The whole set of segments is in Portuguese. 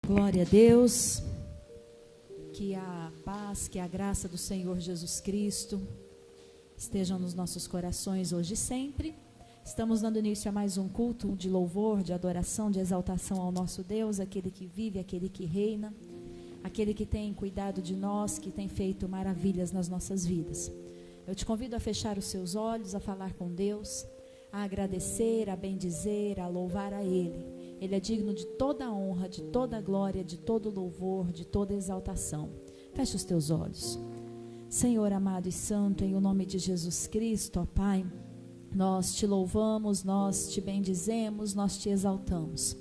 Glória a Deus, que a paz, que a graça do Senhor Jesus Cristo estejam nos nossos corações hoje e sempre. Estamos dando início a mais um culto de louvor, de adoração, de exaltação ao nosso Deus, aquele que vive, aquele que reina, aquele que tem cuidado de nós, que tem feito maravilhas nas nossas vidas. Eu te convido a fechar os seus olhos, a falar com Deus, a agradecer, a bendizer, a louvar a Ele. Ele é digno de toda a honra, de toda a glória, de todo o louvor, de toda a exaltação. Feche os teus olhos. Senhor amado e santo, em o nome de Jesus Cristo, ó Pai, nós te louvamos, nós te bendizemos, nós te exaltamos.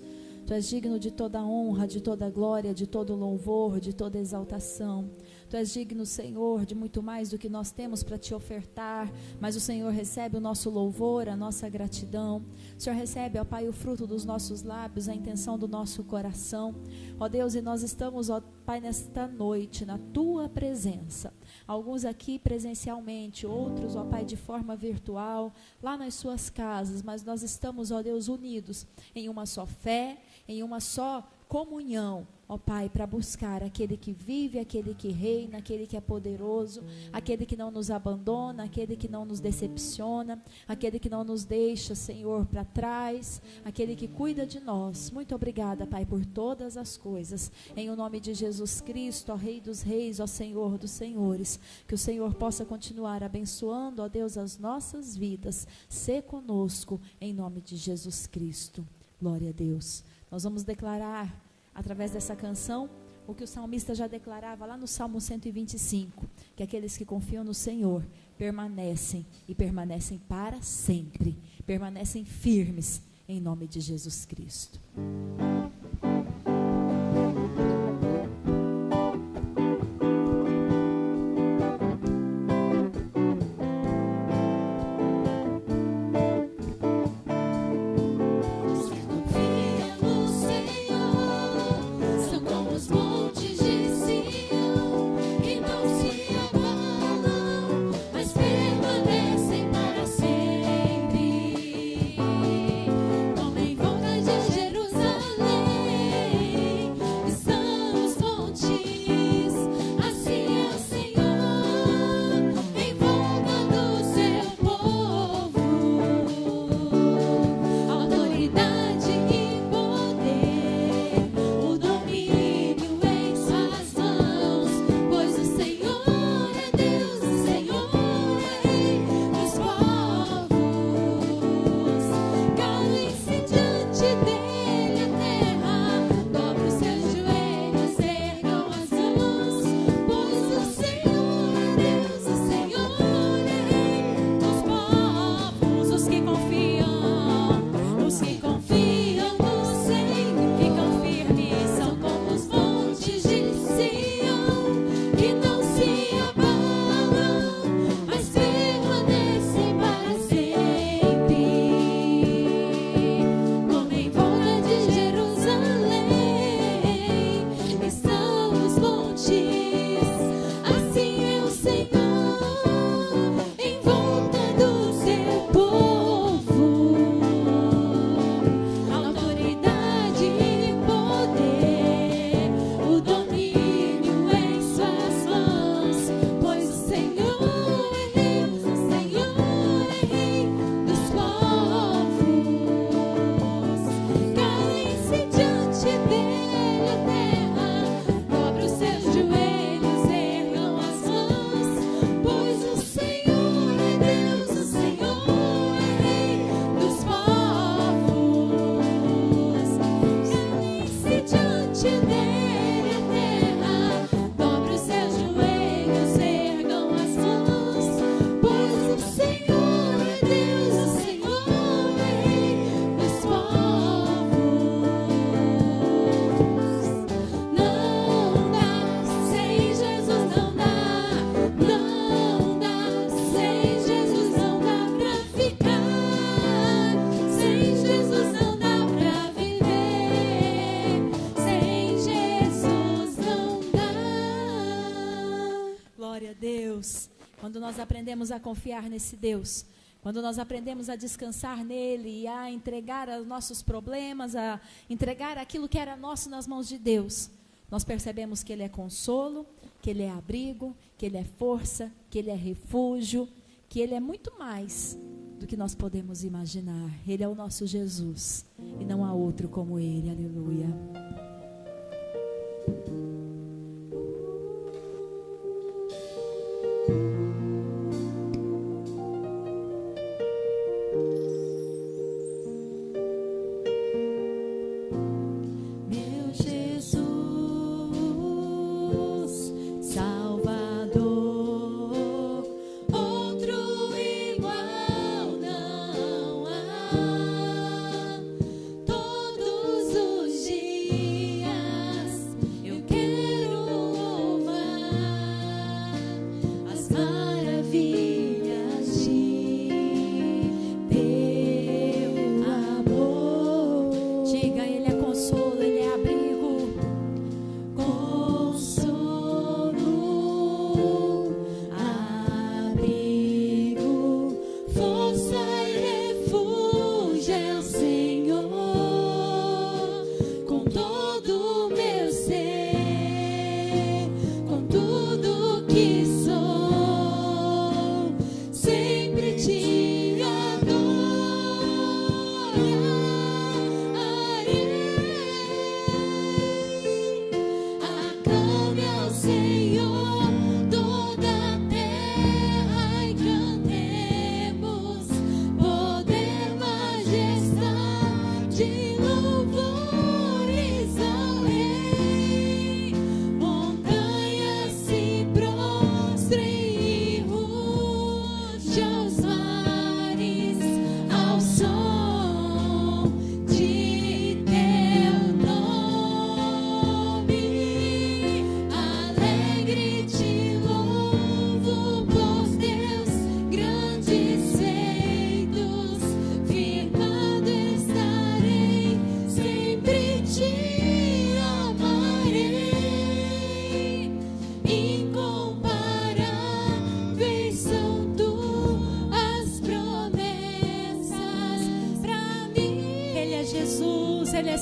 Tu és digno de toda a honra, de toda a glória, de todo o louvor, de toda a exaltação. Tu és digno, Senhor, de muito mais do que nós temos para te ofertar, mas o Senhor recebe o nosso louvor, a nossa gratidão. O Senhor recebe, ó Pai, o fruto dos nossos lábios, a intenção do nosso coração. Ó Deus, e nós estamos, ó Pai, nesta noite, na Tua presença. Alguns aqui presencialmente, outros, ó Pai, de forma virtual, lá nas suas casas, mas nós estamos, ó Deus, unidos em uma só fé, em uma só comunhão, ó Pai, para buscar aquele que vive, aquele que reina, aquele que é poderoso, aquele que não nos abandona, aquele que não nos decepciona, aquele que não nos deixa, Senhor, para trás, aquele que cuida de nós. Muito obrigada, Pai, por todas as coisas, em o nome de Jesus Cristo, ó Rei dos Reis, ó Senhor dos Senhores, que o Senhor possa continuar abençoando, ó Deus, as nossas vidas, ser conosco, em nome de Jesus Cristo. Glória a Deus. Nós vamos declarar, através dessa canção, o que o salmista já declarava lá no Salmo 125, que aqueles que confiam no Senhor permanecem e permanecem para sempre, permanecem firmes, em nome de Jesus Cristo. Quando nós aprendemos a confiar nesse Deus Quando nós aprendemos a descansar nele e a entregar os nossos problemas, a entregar aquilo que era nosso nas mãos de Deus, nós percebemos que ele é consolo, que ele é abrigo, que ele é força, que ele é refúgio, que ele é muito mais do que nós podemos imaginar. Ele é o nosso Jesus e não há outro como ele. Aleluia.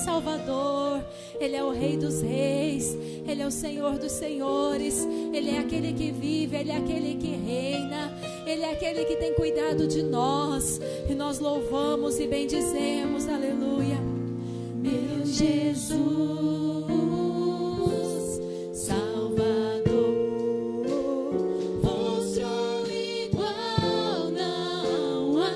Salvador, ele é o Rei dos Reis, ele é o Senhor dos Senhores, ele é aquele que vive, ele é aquele que reina, ele é aquele que tem cuidado de nós, e nós louvamos e bendizemos, aleluia. Meu Jesus, Salvador, outro igual não há.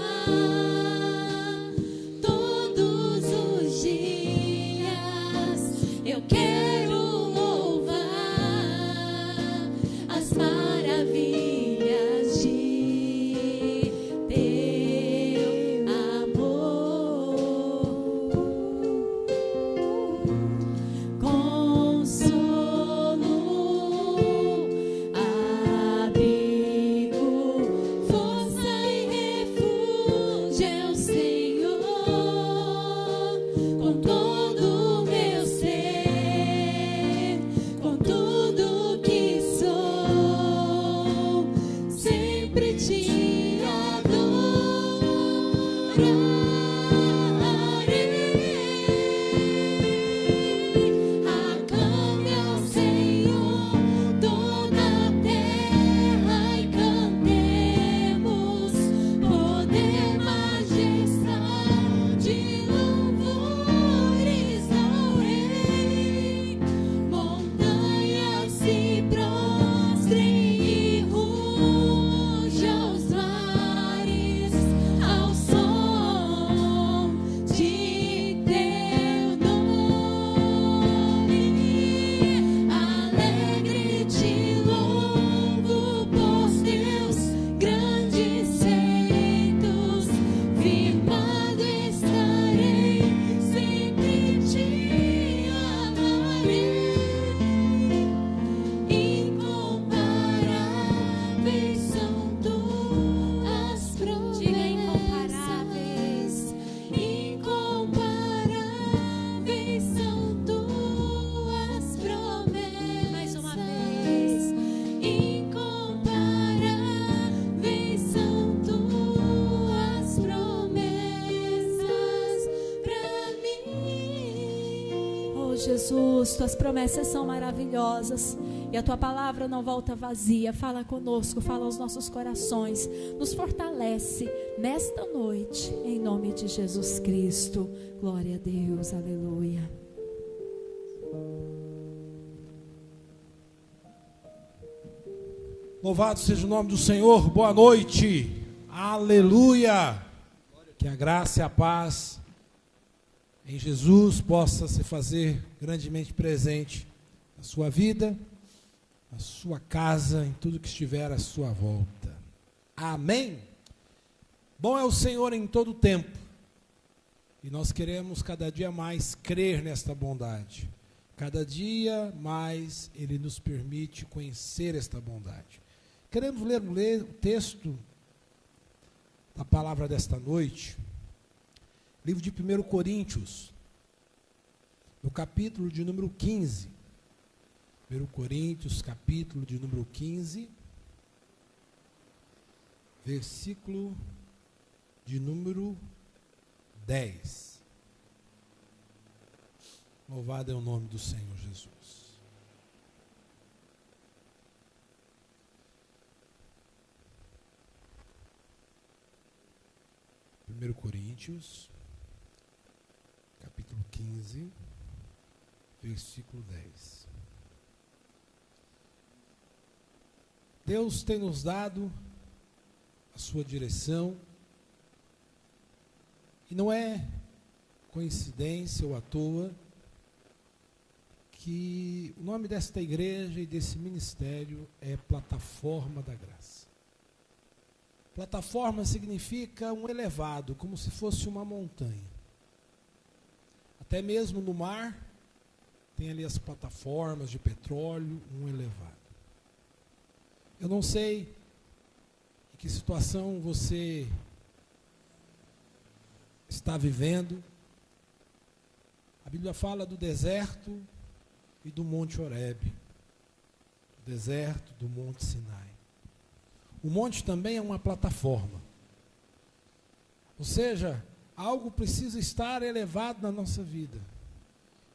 Todos os dias eu quero louvar as maravilhas de teu amor. Consolo, abrigo, força e refúgio é o Senhor. Com todo o meu ser, com tudo que sou, sempre te adorarei. Aclame ao Senhor toda a terra e cantemos poder, majestade, louvores ao Rei. Montanhas se prostrem e rujam Jesus, tuas promessas são maravilhosas e a tua palavra não volta vazia. Fala conosco, fala aos nossos corações, nos fortalece nesta noite, em nome de Jesus Cristo. Glória a Deus, aleluia. Louvado seja o nome do Senhor, boa noite, aleluia. Que a graça e a paz em Jesus possa se fazer grandemente presente na sua vida, na sua casa, em tudo que estiver à sua volta. Amém? Bom é o Senhor em todo o tempo, e nós queremos cada dia mais crer nesta bondade. Cada dia mais Ele nos permite conhecer esta bondade. Queremos ler o texto da palavra desta noite, livro de 1 Coríntios, no capítulo de número 15. 1 Coríntios, capítulo de número 15, versículo de número 10. Louvado é o nome do Senhor Jesus. 1 Coríntios, capítulo 15, versículo 10. Deus tem nos dado a sua direção, e não é coincidência ou à toa que o nome desta igreja e desse ministério é Plataforma da Graça. Plataforma significa um elevado, como se fosse uma montanha. Até mesmo no mar, tem ali as plataformas de petróleo, um elevado. Eu não sei em que situação você está vivendo. A Bíblia fala do deserto e do Monte Horebe, do deserto, do Monte Sinai. O monte também é uma plataforma. Ou seja, algo precisa estar elevado na nossa vida.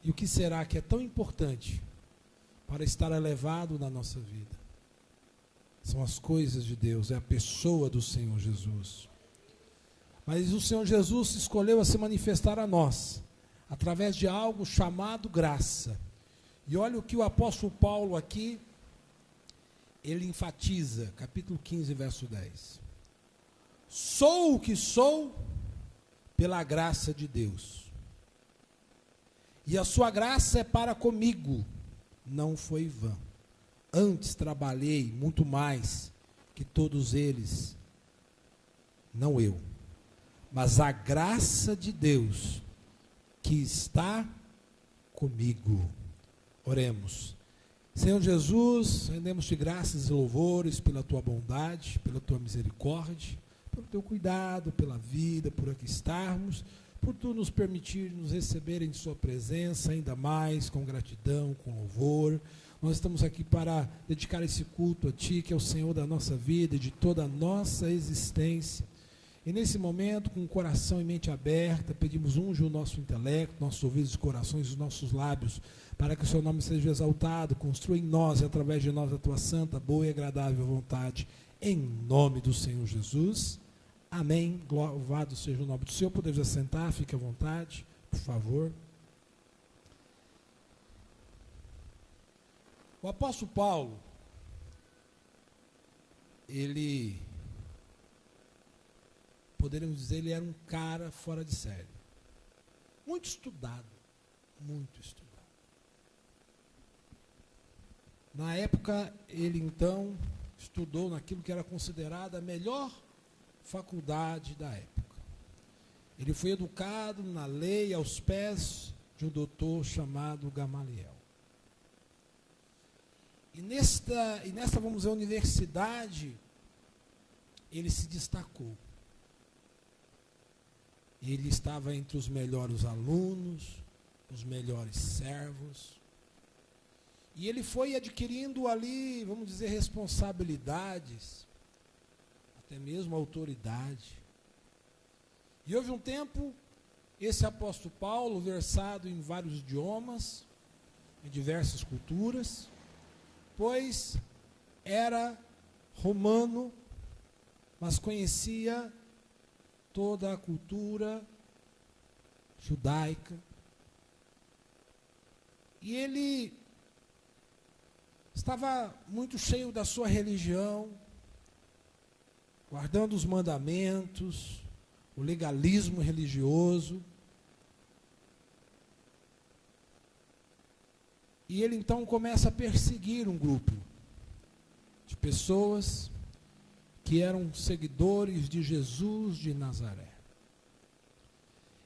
E o que será que é tão importante para estar elevado na nossa vida? São as coisas de Deus, é a pessoa do Senhor Jesus. Mas o Senhor Jesus escolheu a se manifestar a nós, através de algo chamado graça. E olha o que o apóstolo Paulo aqui, ele enfatiza, capítulo 15, verso 10. Sou o que sou pela graça de Deus. E a sua graça é para comigo, não foi vã. Antes trabalhei muito mais que todos eles, não eu, mas a graça de Deus que está comigo. Oremos. Senhor Jesus, rendemos-te graças e louvores pela tua bondade, pela tua misericórdia, pelo teu cuidado, pela vida, por aqui estarmos, por tu nos permitir nos receber em sua presença, ainda mais com gratidão, com louvor. Nós estamos aqui para dedicar esse culto a ti, que é o Senhor da nossa vida e de toda a nossa existência. E nesse momento, com o coração e mente aberta, pedimos unge o nosso intelecto, nossos ouvidos e corações, os nossos lábios, para que o seu nome seja exaltado, construa em nós e através de nós a tua santa, boa e agradável vontade, em nome do Senhor Jesus. Amém. Louvado seja o nome do Senhor. Podemos assentar, fique à vontade, por favor. O apóstolo Paulo, poderíamos dizer, ele era um cara fora de série. Muito estudado, muito estudado. Na época, ele então estudou naquilo que era considerada a melhor faculdade da época. Ele foi educado na lei aos pés de um doutor chamado Gamaliel. E nesta, vamos dizer, universidade, ele se destacou. Ele estava entre os melhores alunos, os melhores servos. E ele foi adquirindo ali, vamos dizer, responsabilidades, até mesmo autoridade. E houve um tempo, esse apóstolo Paulo, versado em vários idiomas, em diversas culturas, pois era romano, mas conhecia toda a cultura judaica. E ele estava muito cheio da sua religião, guardando os mandamentos, o legalismo religioso. E ele então começa a perseguir um grupo de pessoas que eram seguidores de Jesus de Nazaré.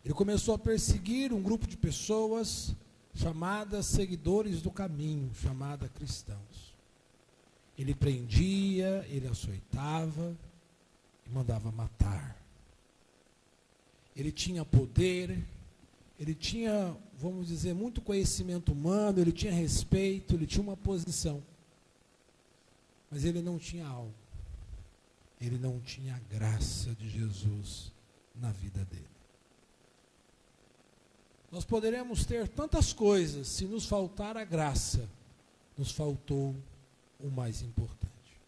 Ele começou a perseguir um grupo de pessoas chamadas seguidores do caminho, chamada cristãos. Ele prendia, ele açoitava e mandava matar. Ele tinha poder, ele tinha, vamos dizer, muito conhecimento humano, ele tinha respeito, ele tinha uma posição. Mas ele não tinha algo. Ele não tinha a graça de Jesus na vida dele. Nós poderemos ter tantas coisas, se nos faltar a graça, nos faltou o mais importante.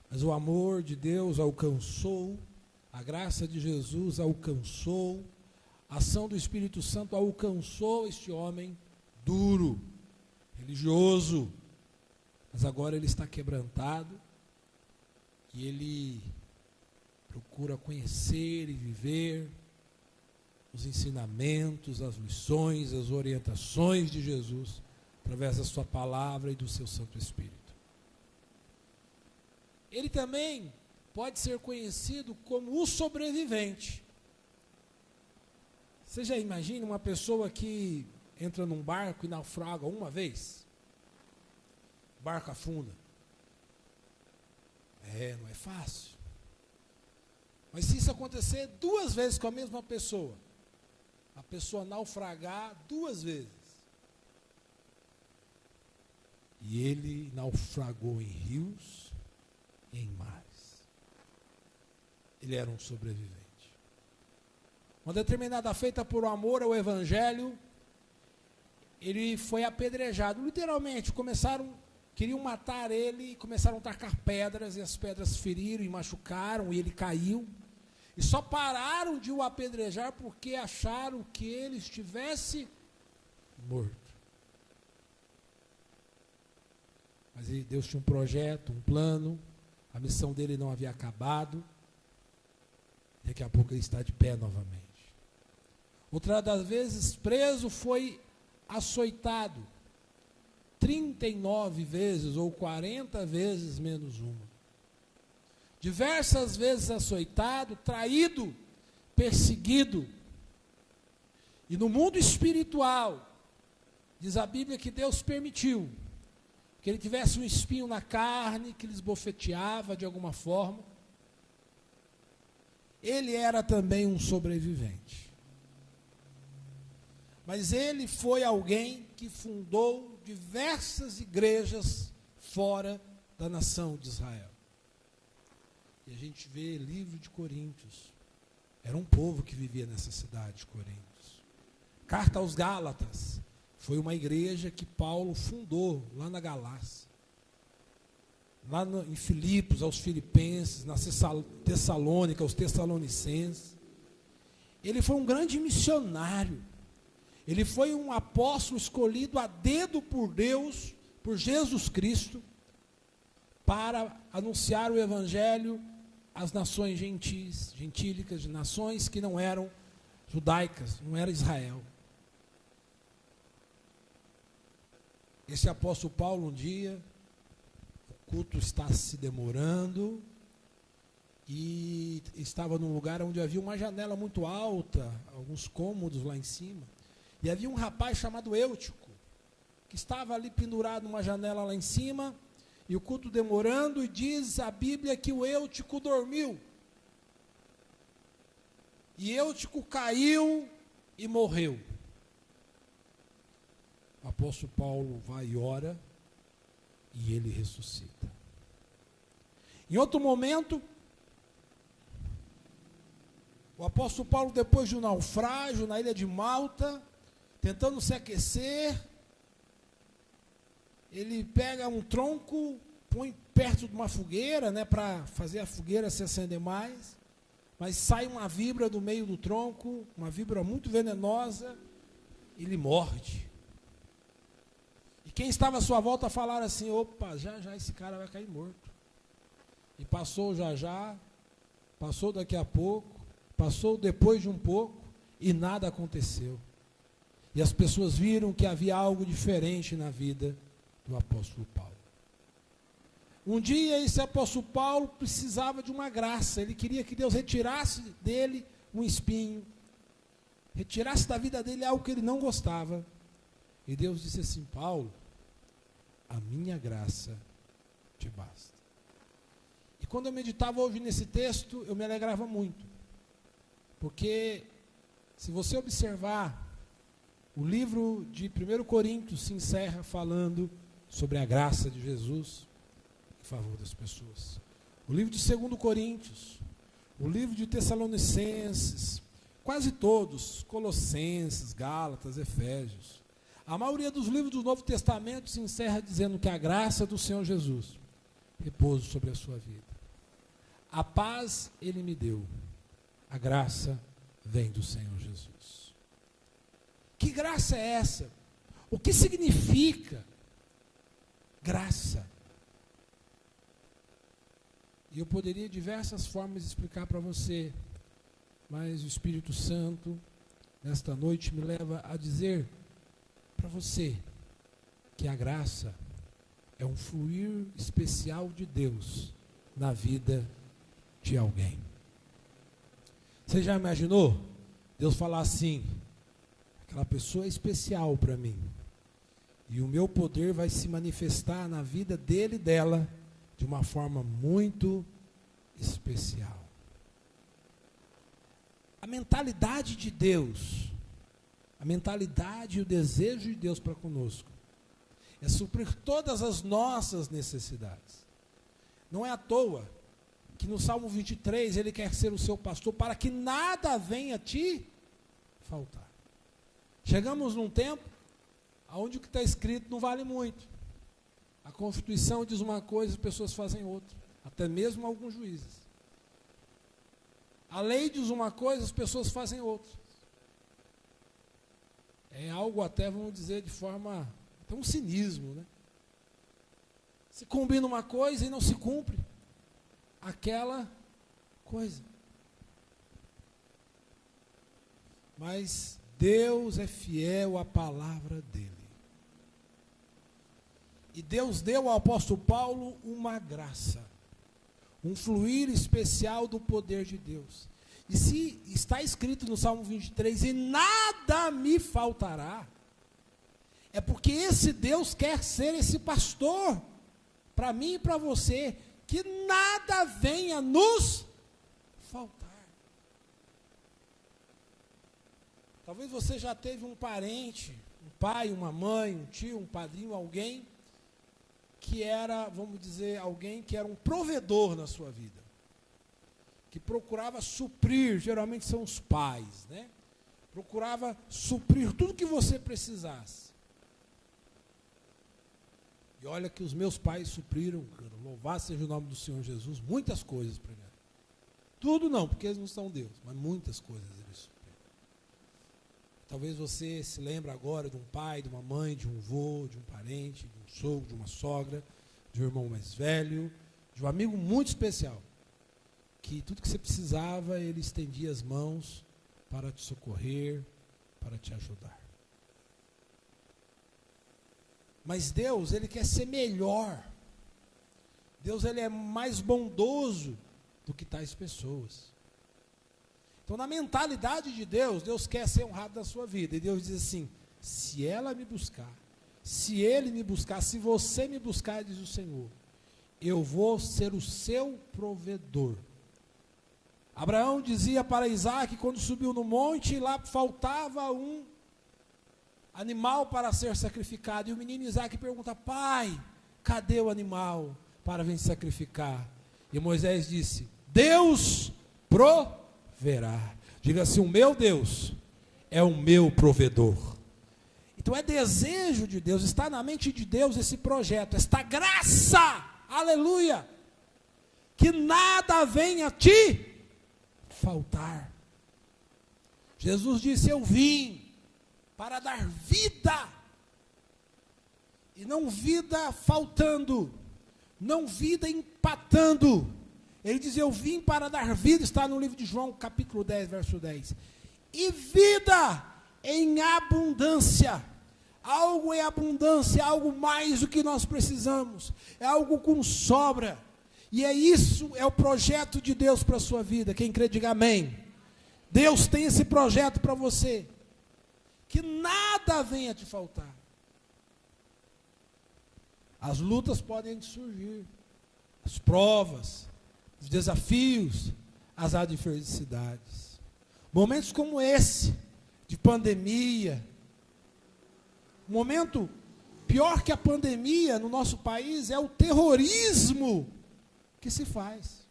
Mas o amor de Deus alcançou, a graça de Jesus alcançou, a ação do Espírito Santo alcançou este homem duro, religioso, mas agora ele está quebrantado e ele procura conhecer e viver os ensinamentos, as lições, as orientações de Jesus, através da sua palavra e do seu Santo Espírito. Ele também pode ser conhecido como o sobrevivente. Você já imagina uma pessoa que entra num barco e naufraga uma vez? O barco afunda. Não é fácil. Mas se isso acontecer 2 vezes com a mesma pessoa, a pessoa naufragar 2 vezes. E ele naufragou em rios e em mares. Ele era um sobrevivente. Uma determinada feita por amor ao Evangelho, ele foi apedrejado. Literalmente, queriam matar ele e começaram a tacar pedras, e as pedras feriram e machucaram, e ele caiu. E só pararam de o apedrejar porque acharam que ele estivesse morto. Mas Deus tinha um projeto, um plano, a missão dele não havia acabado. Daqui a pouco ele está de pé novamente. Outra das vezes, preso, foi açoitado 39 vezes ou 40 vezes menos uma. Diversas vezes açoitado, traído, perseguido. E no mundo espiritual, diz a Bíblia que Deus permitiu que ele tivesse um espinho na carne, que lhes bofeteava de alguma forma. Ele era também um sobrevivente. Mas ele foi alguém que fundou diversas igrejas fora da nação de Israel. E a gente vê livro de Coríntios. Era um povo que vivia nessa cidade de Coríntios. Carta aos Gálatas. Foi uma igreja que Paulo fundou lá na Galácia. Lá em Filipos, aos filipenses, na Tessalônica, aos tessalonicenses. Ele foi um grande missionário. Ele foi um apóstolo escolhido a dedo por Deus, por Jesus Cristo, para anunciar o Evangelho às nações gentílicas, de nações que não eram judaicas, não era Israel. Esse apóstolo Paulo, um dia, o culto está se demorando, e estava num lugar onde havia uma janela muito alta, alguns cômodos lá em cima, e havia um rapaz chamado Eutico, que estava ali pendurado numa janela lá em cima, e o culto demorando, e diz a Bíblia que o Eutico dormiu. E Eutico caiu e morreu. O apóstolo Paulo vai e ora, e ele ressuscita. Em outro momento, o apóstolo Paulo, depois de um naufrágio na ilha de Malta, tentando se aquecer, ele pega um tronco, põe perto de uma fogueira, né, para fazer a fogueira se acender mais, mas sai uma víbora do meio do tronco, uma víbora muito venenosa, ele morde. E quem estava à sua volta falaram assim, opa, já já esse cara vai cair morto. E passou já já, passou daqui a pouco, passou depois de um pouco, e nada aconteceu. E as pessoas viram que havia algo diferente na vida do apóstolo Paulo. Um dia esse apóstolo Paulo precisava de uma graça, ele queria que Deus retirasse dele um espinho, retirasse da vida dele algo que ele não gostava. E Deus disse assim, Paulo, a minha graça te basta. E quando eu meditava hoje nesse texto, eu me alegrava muito, porque se você observar, o livro de 1 Coríntios se encerra falando sobre a graça de Jesus em favor das pessoas. O livro de 2 Coríntios, o livro de Tessalonicenses, quase todos, Colossenses, Gálatas, Efésios. A maioria dos livros do Novo Testamento se encerra dizendo que a graça do Senhor Jesus repousa sobre a sua vida. A paz Ele me deu, a graça vem do Senhor Jesus. Que graça é essa? O que significa graça? E eu poderia de diversas formas explicar para você, mas o Espírito Santo, nesta noite, me leva a dizer para você que a graça é um fluir especial de Deus na vida de alguém. Você já imaginou Deus falar assim, aquela pessoa é especial para mim, e o meu poder vai se manifestar na vida dele e dela de uma forma muito especial. A mentalidade de Deus, a mentalidade e o desejo de Deus para conosco é suprir todas as nossas necessidades. Não é à toa que no Salmo 23 ele quer ser o seu pastor para que nada venha te faltar. Chegamos num tempo onde o que está escrito não vale muito. A Constituição diz uma coisa, as pessoas fazem outra, até mesmo alguns juízes. A lei diz uma coisa, as pessoas fazem outra. É algo até, vamos dizer, de forma, até um cinismo, né? Se combina uma coisa e não se cumpre aquela coisa. Mas Deus é fiel à palavra dele. E Deus deu ao apóstolo Paulo uma graça, um fluir especial do poder de Deus. E se está escrito no Salmo 23, e nada me faltará, é porque esse Deus quer ser esse pastor, para mim e para você, que nada venha nos faltar. Talvez você já teve um parente, um pai, uma mãe, um tio, um padrinho, alguém que era, vamos dizer, alguém que era um provedor na sua vida, que procurava suprir, geralmente são os pais, né? Procurava suprir tudo que você precisasse. E olha que os meus pais supriram, louvado seja o nome do Senhor Jesus, muitas coisas para mim. Tudo não, porque eles não são Deus, mas muitas coisas eles supriram. Talvez você se lembre agora de um pai, de uma mãe, de um avô, de um parente, de um sogro, de uma sogra, de um irmão mais velho, de um amigo muito especial, que tudo que você precisava, ele estendia as mãos para te socorrer, para te ajudar. Mas Deus, ele quer ser melhor. Deus, ele é mais bondoso do que tais pessoas. Então, na mentalidade de Deus, Deus quer ser honrado na sua vida. E Deus diz assim, se ela me buscar, se ele me buscar, se você me buscar, diz o Senhor, eu vou ser o seu provedor. Abraão dizia para Isaac, quando subiu no monte, lá faltava um animal para ser sacrificado. E o menino Isaac pergunta, pai, cadê o animal para vir sacrificar? E Moisés disse, Deus proverá. Diga assim, o meu Deus é o meu provedor. Então é desejo de Deus, está na mente de Deus esse projeto, esta graça, aleluia, que nada venha te faltar. Jesus disse: eu vim para dar vida, e não vida faltando, não vida empatando. Ele diz: eu vim para dar vida, está no livro de João, capítulo 10, verso 10. E vida em abundância. Algo em abundância, algo mais do que nós precisamos. É algo com sobra. E é isso, é o projeto de Deus para a sua vida. Quem crê, diga amém. Deus tem esse projeto para você. Que nada venha te faltar. As lutas podem surgir. As provas, os desafios, as adversidades. Momentos como esse, de pandemia. Momento pior que a pandemia no nosso país é o terrorismo que se faz.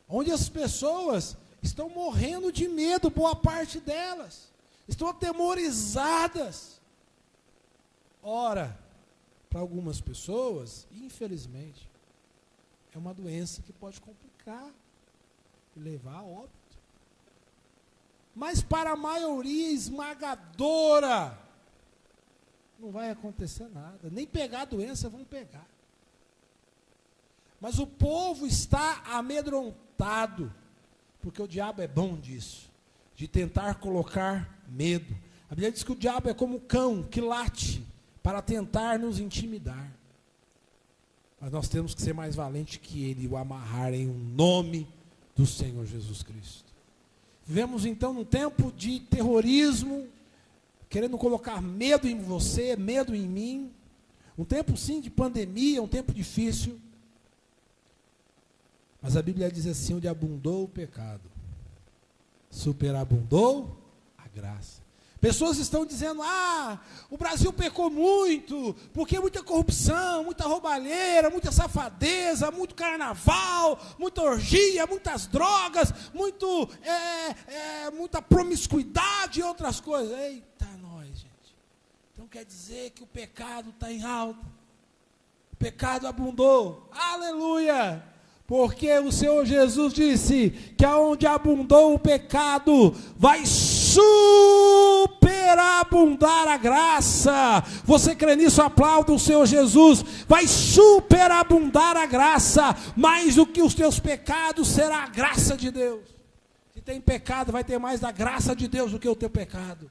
Onde as pessoas estão morrendo de medo, boa parte delas. Estão atemorizadas. Ora, para algumas pessoas, infelizmente, é uma doença que pode complicar e levar a óbito. Mas para a maioria esmagadora, não vai acontecer nada. Nem pegar a doença vão pegar. Mas o povo está amedrontado, porque o diabo é bom disso, de tentar colocar medo. A Bíblia diz que o diabo é como um cão que late para tentar nos intimidar. Mas nós temos que ser mais valentes que ele, o amarrar em um nome do Senhor Jesus Cristo. Vivemos então num tempo de terrorismo, querendo colocar medo em você, medo em mim. Um tempo sim de pandemia, um tempo difícil. Mas a Bíblia diz assim: onde abundou o pecado, superabundou a graça. Pessoas estão dizendo: o Brasil pecou muito, porque muita corrupção, muita roubalheira, muita safadeza, muito carnaval, muita orgia, muitas drogas, muita promiscuidade e outras coisas. Eita nós, gente. Então quer dizer que o pecado está em alta. O pecado abundou. Aleluia! Porque o Senhor Jesus disse que aonde abundou o pecado, vai superabundar a graça. Você crê nisso? Aplauda o Senhor Jesus. Vai superabundar a graça. Mais do que os teus pecados será a graça de Deus. Se tem pecado, vai ter mais da graça de Deus do que o teu pecado.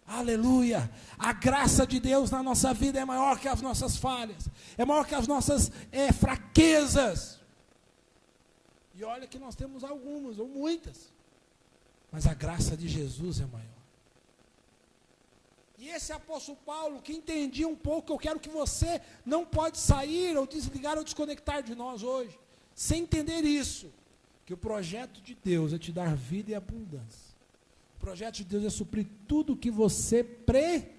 Aleluia! A graça de Deus na nossa vida é maior que as nossas falhas. É maior que as nossas fraquezas. E olha que nós temos algumas, ou muitas. Mas a graça de Jesus é maior. E esse apóstolo Paulo, que entendia um pouco, eu quero que você não pode sair, ou desligar, ou desconectar de nós hoje, sem entender isso. Que o projeto de Deus é te dar vida e abundância. O projeto de Deus é suprir tudo o que você precisar.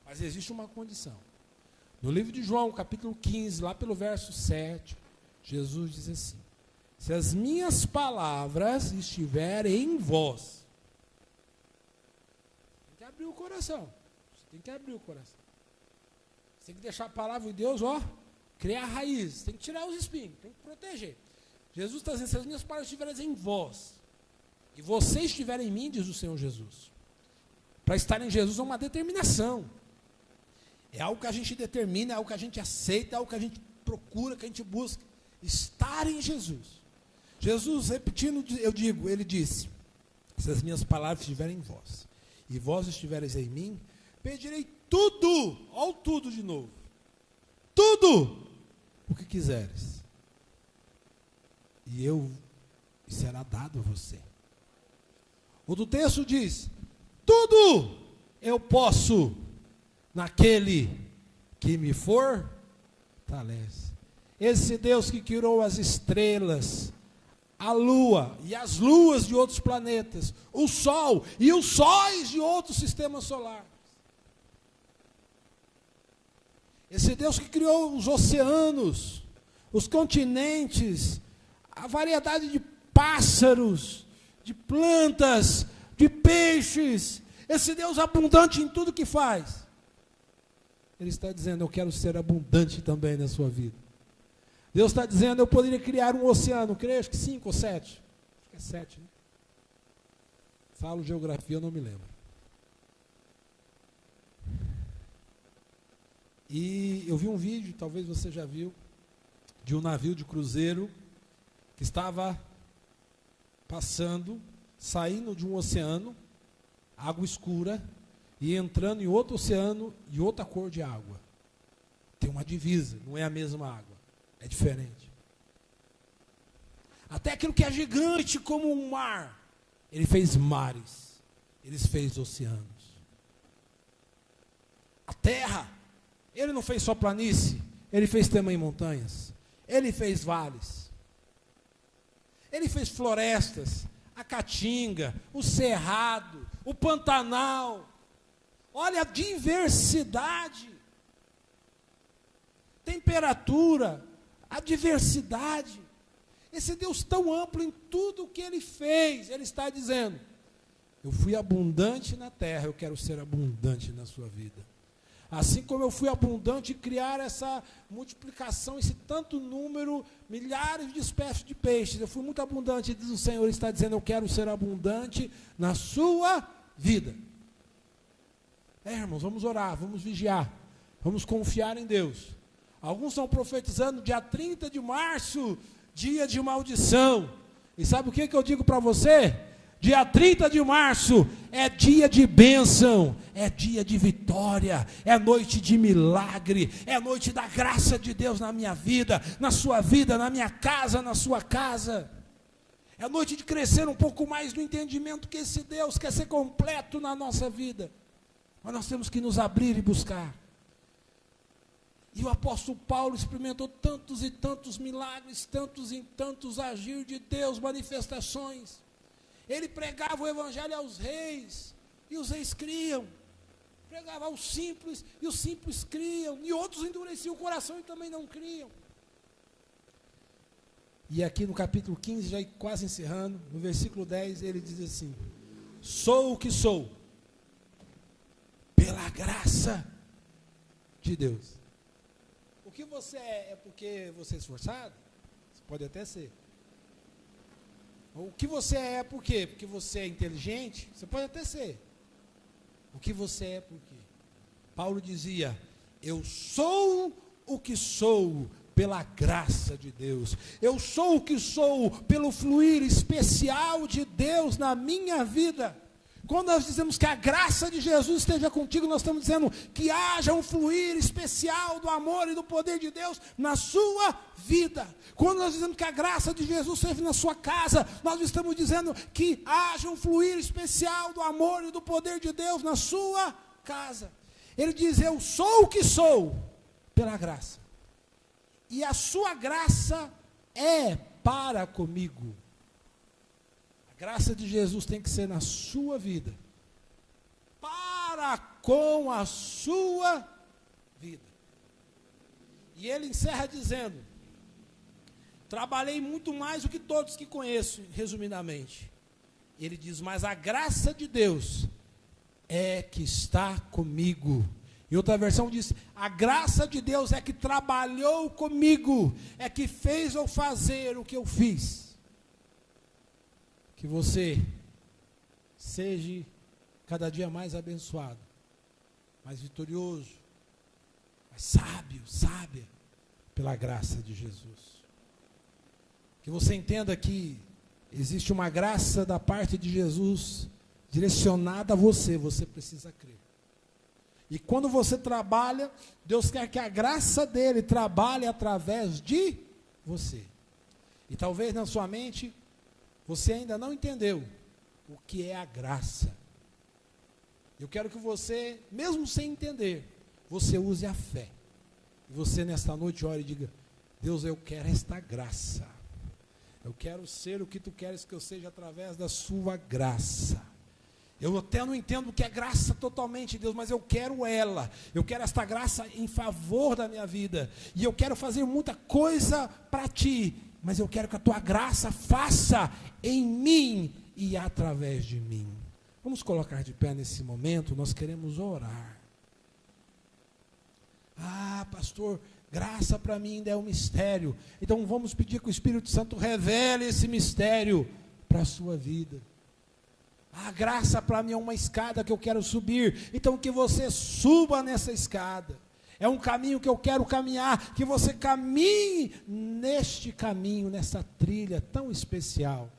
Mas existe uma condição. No livro de João, capítulo 15, lá pelo verso 7, Jesus diz assim: se as minhas palavras estiverem em vós, tem que abrir o coração. Você tem que abrir o coração. Você tem que deixar a palavra de Deus, criar raízes. Tem que tirar os espinhos, tem que proteger. Jesus está dizendo: se as minhas palavras estiverem em vós, e vocês estiverem em mim, diz o Senhor Jesus. Para estar em Jesus é uma determinação. É algo que a gente determina, é algo que a gente aceita, é algo que a gente procura, que a gente busca. Estar em Jesus. Jesus, repetindo, ele disse: se as minhas palavras estiverem em vós, e vós estivereis em mim, pedirei tudo, olha o tudo de novo, tudo o que quiseres, e será dado a você. Outro texto diz: tudo eu posso naquele que me fortalece. Esse Deus que criou as estrelas, a lua e as luas de outros planetas, o sol e os sóis de outros sistemas solares. Esse Deus que criou os oceanos, os continentes, a variedade de pássaros, de plantas, de peixes. esse Deus abundante em tudo que faz, Ele está dizendo, eu quero ser abundante também na sua vida. Deus está dizendo, eu poderia criar um oceano, creio que 5 ou 7, acho que é 7, né? Falo geografia, eu não me lembro. E eu vi um vídeo, talvez você já viu, de um navio de cruzeiro que estava passando, saindo de um oceano, água escura, e entrando em outro oceano e outra cor de água. Tem uma divisa, não é a mesma água, é diferente. Até aquilo que é gigante como um mar, Ele fez mares, Ele fez oceanos. A terra, Ele não fez só planície, Ele fez também montanhas, Ele fez vales, Ele fez florestas, a caatinga, o cerrado, o Pantanal. Olha a diversidade, temperatura, a diversidade. Esse Deus tão amplo em tudo o que Ele fez, Ele está dizendo, eu fui abundante na terra, eu quero ser abundante na sua vida. Assim como eu fui abundante em criar essa multiplicação, esse tanto número, milhares de espécies de peixes, eu fui muito abundante, diz o Senhor, Ele está dizendo, eu quero ser abundante na sua vida. Irmãos, vamos orar, vamos vigiar, vamos confiar em Deus. Alguns estão profetizando dia 30 de março, dia de maldição. E sabe o que eu digo para você? Dia 30 de março é dia de bênção, é dia de vitória, é noite de milagre, é noite da graça de Deus na minha vida, na minha casa, na sua casa. É noite de crescer um pouco mais no entendimento que esse Deus quer ser completo na nossa vida. Mas nós temos que nos abrir e buscar. E o apóstolo Paulo experimentou tantos e tantos milagres, tantos e tantos agir de Deus, manifestações. Ele pregava o evangelho aos reis, e os reis criam. Pregava aos simples, e os simples criam. E outros endureciam o coração e também não criam. E aqui no capítulo 15, já quase encerrando, no versículo 10, ele diz assim, sou o que sou, pela graça de Deus. O que você é porque você é esforçado? Você pode até ser. O que você é por quê? Porque você é inteligente? Você pode até ser. O que você é por quê? Paulo dizia, eu sou o que sou pela graça de Deus. Eu sou o que sou pelo fluir especial de Deus na minha vida. Quando nós dizemos que a graça de Jesus esteja contigo, nós estamos dizendo que haja um fluir especial do amor e do poder de Deus na sua vida. Quando nós dizemos que a graça de Jesus esteja na sua casa, nós estamos dizendo que haja um fluir especial do amor e do poder de Deus na sua casa. Ele diz, eu sou o que sou pela graça. E a sua graça é para comigo. A graça de Jesus tem que ser na sua vida, para com a sua vida. E ele encerra dizendo, trabalhei muito mais do que todos que conheço, resumidamente. Ele diz, mas a graça de Deus é que está comigo. E outra versão diz, a graça de Deus é que trabalhou comigo, é que fez eu fazer o que eu fiz. Que você seja cada dia mais abençoado, mais vitorioso, mais sábio, sábia, pela graça de Jesus. Que você entenda que existe uma graça da parte de Jesus direcionada a você, você precisa crer. E quando você trabalha, Deus quer que a graça dele trabalhe através de você. E talvez na sua mente, você ainda não entendeu o que é a graça. Eu quero que você, mesmo sem entender, você use a fé. E você nesta noite ore e diga, Deus, eu quero esta graça. Eu quero ser o que tu queres que eu seja através da sua graça. Eu até não entendo o que é graça totalmente, Deus, mas eu quero ela. Eu quero esta graça em favor da minha vida. E eu quero fazer muita coisa para ti. Mas eu quero que a tua graça faça em mim e através de mim. Vamos colocar de pé nesse momento, nós queremos orar. Ah, pastor, graça para mim ainda é um mistério. Então vamos pedir que o Espírito Santo revele esse mistério para a sua vida. A graça para mim é uma escada que eu quero subir, então que você suba nessa escada. É um caminho que eu quero caminhar, que você caminhe neste caminho, nessa trilha tão especial.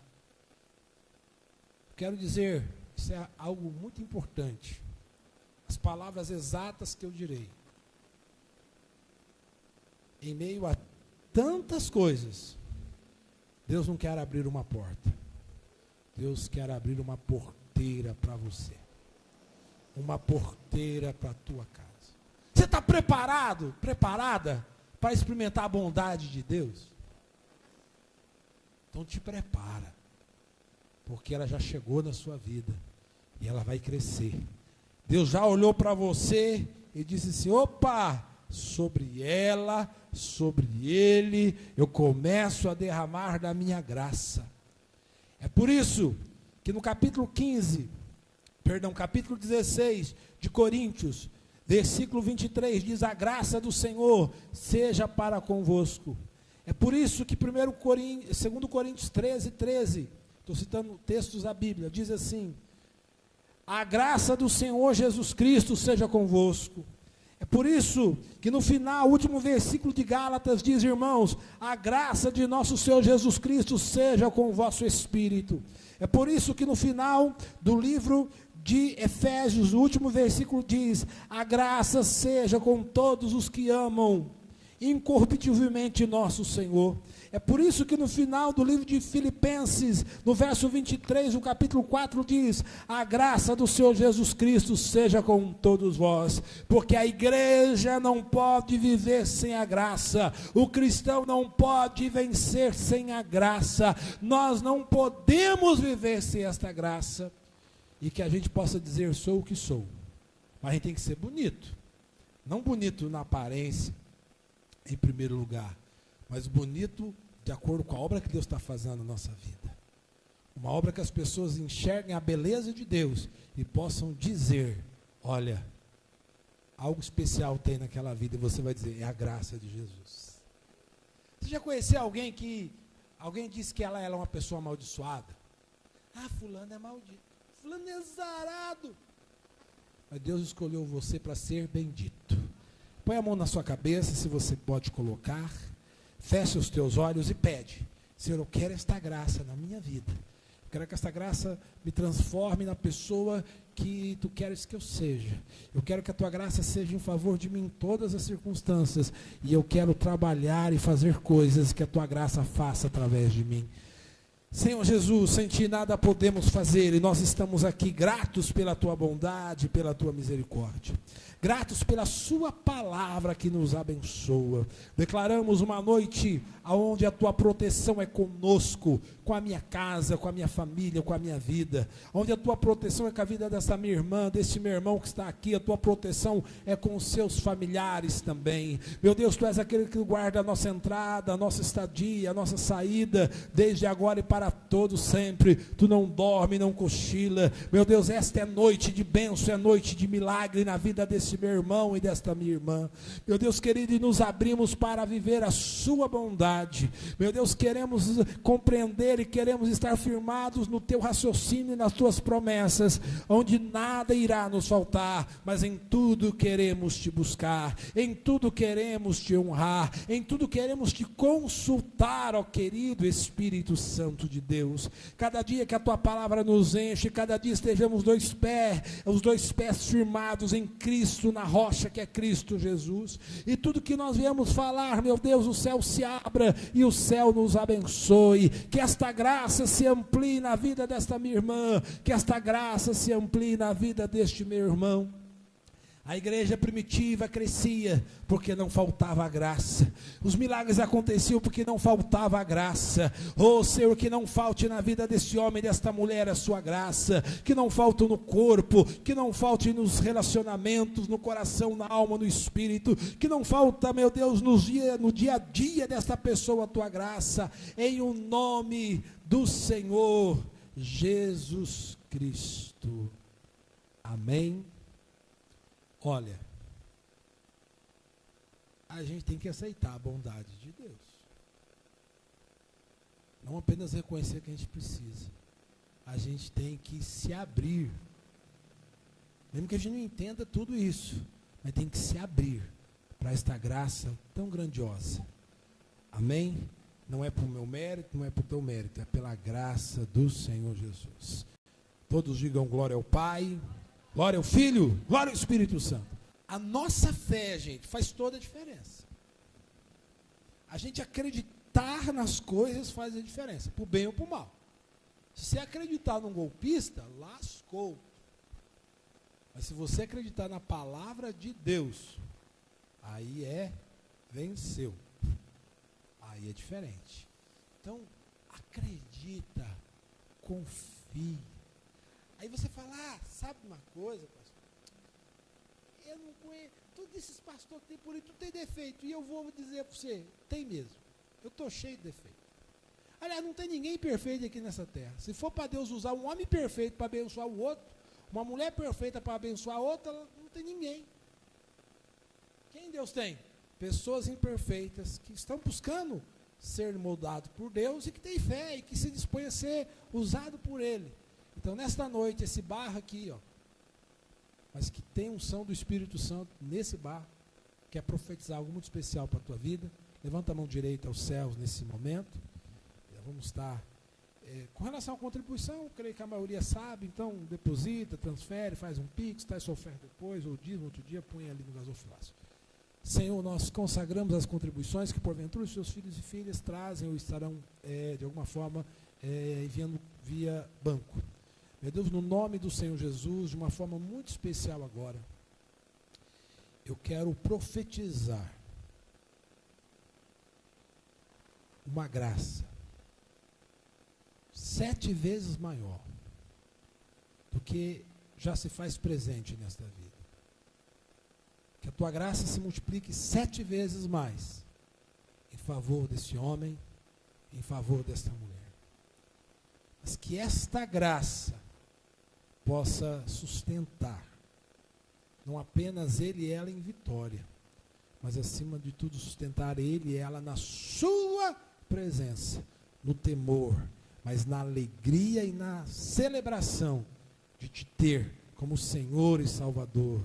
Quero dizer, isso é algo muito importante. As palavras exatas que eu direi. Em meio a tantas coisas, Deus não quer abrir uma porta. Deus quer abrir uma porteira para você. Uma porteira para a tua casa. Você está preparado, preparada para experimentar a bondade de Deus? Então te prepara. Porque ela já chegou na sua vida. E ela vai crescer. Deus já olhou para você e disse assim, opa, sobre ela, sobre ele, eu começo a derramar da minha graça. É por isso que no capítulo 16 de Coríntios, versículo 23, diz, a graça do Senhor seja para convosco. É por isso que 2 Coríntios 13, estou citando textos da Bíblia, diz assim, a graça do Senhor Jesus Cristo seja convosco. É por isso que no final, o último versículo de Gálatas diz, irmãos, a graça de nosso Senhor Jesus Cristo seja com o vosso espírito. É por isso que no final do livro de Efésios, o último versículo diz, a graça seja com todos os que amam incorruptivelmente nosso Senhor. É por isso que no final do livro de Filipenses, no verso 23, o capítulo 4 diz, a graça do Senhor Jesus Cristo seja com todos vós, porque a igreja não pode viver sem a graça, o cristão não pode vencer sem a graça, nós não podemos viver sem esta graça, e que a gente possa dizer, sou o que sou, mas a gente tem que ser bonito, não bonito na aparência, em primeiro lugar, mas bonito de acordo com a obra que Deus está fazendo na nossa vida. Uma obra que as pessoas enxerguem a beleza de Deus e possam dizer, olha, algo especial tem naquela vida, e você vai dizer, é a graça de Jesus. Você já conheceu alguém que, alguém disse que ela era uma pessoa amaldiçoada? Ah, fulano é maldito, fulano é zarado. Mas Deus escolheu você para ser bendito. Põe a mão na sua cabeça, se você pode colocar. Feche os teus olhos e pede. Senhor, eu quero esta graça na minha vida. Eu quero que esta graça me transforme na pessoa que tu queres que eu seja. Eu quero que a tua graça seja em favor de mim em todas as circunstâncias. E eu quero trabalhar e fazer coisas que a tua graça faça através de mim. Senhor Jesus, sem ti nada podemos fazer, e nós estamos aqui gratos pela tua bondade, pela tua misericórdia. Gratos pela sua palavra que nos abençoa. Declaramos uma noite onde a tua proteção é conosco, com a minha casa, com a minha família, com a minha vida. Onde a tua proteção é com a vida dessa minha irmã, desse meu irmão que está aqui. A tua proteção é com os seus familiares também. Meu Deus, tu és aquele que guarda a nossa entrada, a nossa estadia, a nossa saída, desde agora e para todo sempre. Tu não dorme, não cochila. Meu Deus, esta é noite de bênção, é noite de milagre na vida desse meu irmão e desta minha irmã. Meu Deus querido, e nos abrimos para viver a sua bondade. Meu Deus, queremos compreender e queremos estar firmados no teu raciocínio e nas tuas promessas, onde nada irá nos faltar, mas em tudo queremos te buscar, em tudo queremos te honrar, em tudo queremos te consultar, ó querido Espírito Santo de Deus. Cada dia que a tua palavra nos enche, cada dia estejamos os dois pés firmados em Cristo, na rocha que é Cristo Jesus, e tudo que nós viemos falar, meu Deus, o céu se abra e o céu nos abençoe, que esta graça se amplie na vida desta minha irmã, que esta graça se amplie na vida deste meu irmão. A igreja primitiva crescia porque não faltava a graça. Os milagres aconteciam porque não faltava a graça. Oh Senhor, que não falte na vida desse homem, desta mulher a sua graça. Que não falte no corpo, que não falte nos relacionamentos, no coração, na alma, no espírito. Que não falta, meu Deus, no dia a dia desta pessoa a tua graça. Em o nome do Senhor Jesus Cristo. Cristo. Amém. Olha, a gente tem que aceitar a bondade de Deus. Não apenas reconhecer que a gente precisa. A gente tem que se abrir. Mesmo que a gente não entenda tudo isso, mas tem que se abrir para esta graça tão grandiosa. Amém? Não é por meu mérito, não é por teu mérito, é pela graça do Senhor Jesus. Todos digam glória ao Pai, glória ao Filho, glória ao Espírito Santo. A nossa fé, gente, faz toda a diferença. A gente acreditar nas coisas faz a diferença, por bem ou por mal. Se você acreditar num golpista, lascou. Mas se você acreditar na palavra de Deus, aí venceu. Aí é diferente. Então, acredita, confie. Aí você fala, sabe uma coisa, pastor? Eu não conheço, todos esses pastores que tem por aí, tudo tem defeito. E eu vou dizer para você, tem mesmo. Eu estou cheio de defeito. Aliás, não tem ninguém perfeito aqui nessa terra. Se for para Deus usar um homem perfeito para abençoar o outro, uma mulher perfeita para abençoar a outra, não tem ninguém. Quem Deus tem? Pessoas imperfeitas que estão buscando ser moldados por Deus e que têm fé e que se dispõem a ser usado por Ele. Então, nesta noite, esse barro aqui, mas que tem unção do Espírito Santo nesse barro, quer profetizar algo muito especial para a tua vida, levanta a mão direita aos céus nesse momento. Vamos estar, com relação à contribuição, creio que a maioria sabe, então deposita, transfere, faz um pix, traz sua oferta depois, ou dízimo outro dia, põe ali no gasofilácio. Senhor, nós consagramos as contribuições que porventura os seus filhos e filhas trazem ou estarão, de alguma forma, enviando via banco. Meu Deus, no nome do Senhor Jesus, de uma forma muito especial agora, eu quero profetizar uma graça 7 vezes maior do que já se faz presente nesta vida. Que a tua graça se multiplique 7 vezes mais em favor desse homem, em favor desta mulher. Mas que esta graça possa sustentar não apenas ele e ela em vitória, mas acima de tudo sustentar ele e ela na sua presença, no temor, mas na alegria e na celebração de te ter como Senhor e Salvador.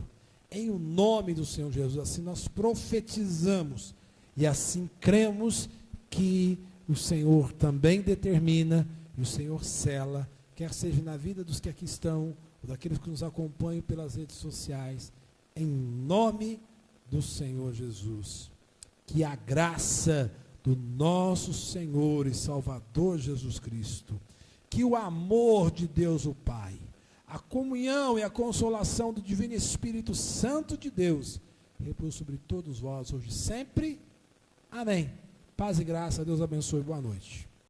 Em o nome do Senhor Jesus, assim nós profetizamos e assim cremos que o Senhor também determina e o Senhor sela, quer seja na vida dos que aqui estão, ou daqueles que nos acompanham pelas redes sociais, em nome do Senhor Jesus. Que a graça do nosso Senhor e Salvador Jesus Cristo, que o amor de Deus o Pai, a comunhão e a consolação do Divino Espírito Santo de Deus, repousa sobre todos vós, hoje e sempre. Amém. Paz e graça, Deus abençoe, boa noite.